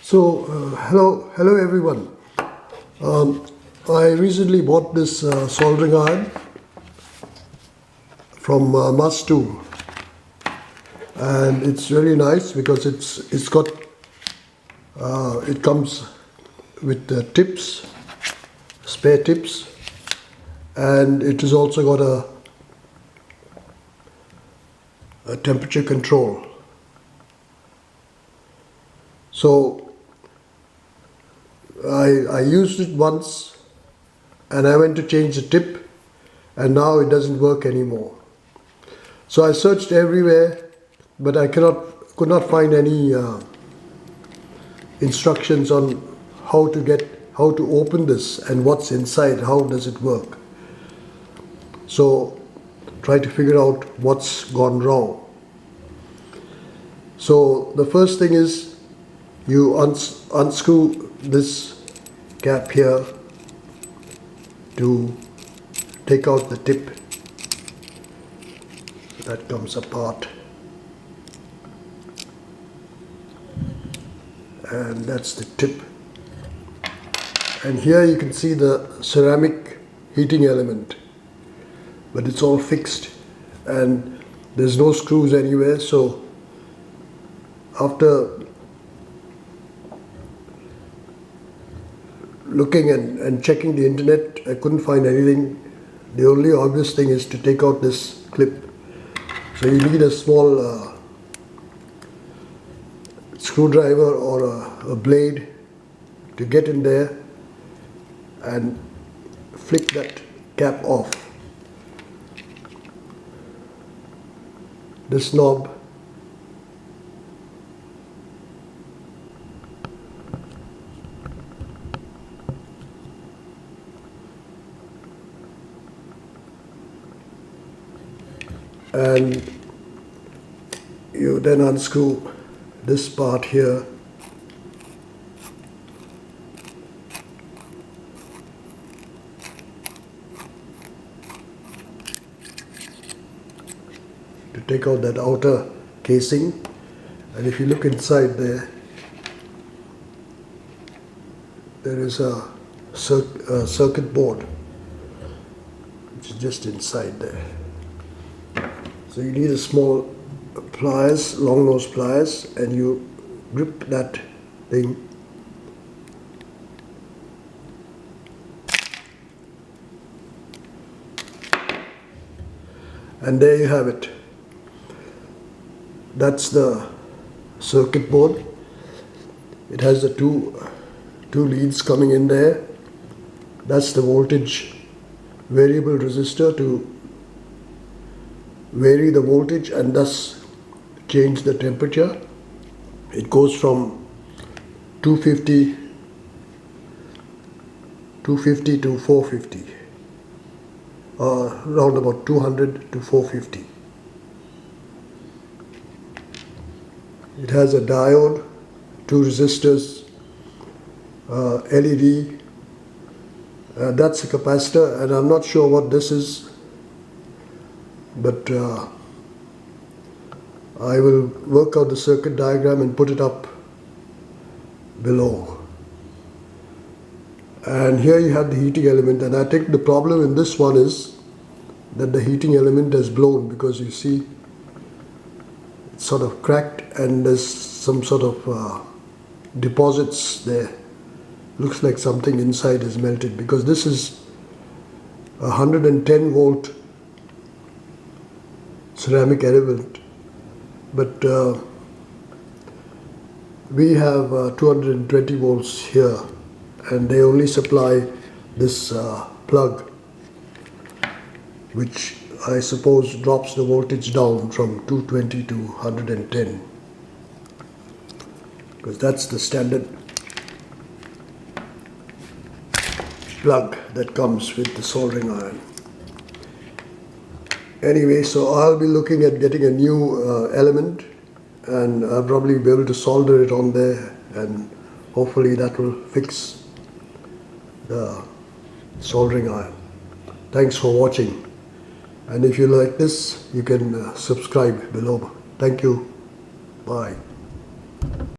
Hello everyone. I recently bought this soldering iron from Must2, and it's really nice because it's got it comes with tips, spare tips, and it has also got a temperature control. So I used it once and I went to change the tip, and now it doesn't work anymore. So I searched everywhere, but I could not find any instructions on how to open this and what's inside, how does it work. So try to figure out what's gone wrong. So the first thing is you unscrew this cap here to take out the tip. That comes apart, and that's the tip. And here you can see the ceramic heating element, but it's all fixed and there's no screws anywhere. So after looking and checking the internet, I couldn't find anything. The only obvious thing is to take out this clip. So you need a small screwdriver or a blade to get in there and flick that cap off. This knob and you then unscrew this part here to take out that outer casing. And if you look inside there is a circuit board which is just inside there. So you need a small pliers, long nose pliers, and you grip that thing and there you have it. That's the circuit board. It has the two leads coming in there. That's the voltage variable resistor to vary the voltage and thus change the temperature. It goes from 250 to 450, around about 200 to 450. It has a diode, two resistors, LED, that's a capacitor, and I'm not sure what this is, but I will work out the circuit diagram and put it up below. And here you have the heating element, and I think the problem in this one is that the heating element has blown, because you see it's sort of cracked and there's some sort of deposits there. Looks like something inside is melted, because this is a 110 volt ceramic element, but we have 220 volts here, and they only supply this plug, which I suppose drops the voltage down from 220 to 110, because that's the standard plug that comes with the soldering iron. Anyway, so I'll be looking at getting a new element, and I'll probably be able to solder it on there, and hopefully that will fix the soldering iron. Thanks for watching, and if you like this, you can subscribe below. Thank you. Bye.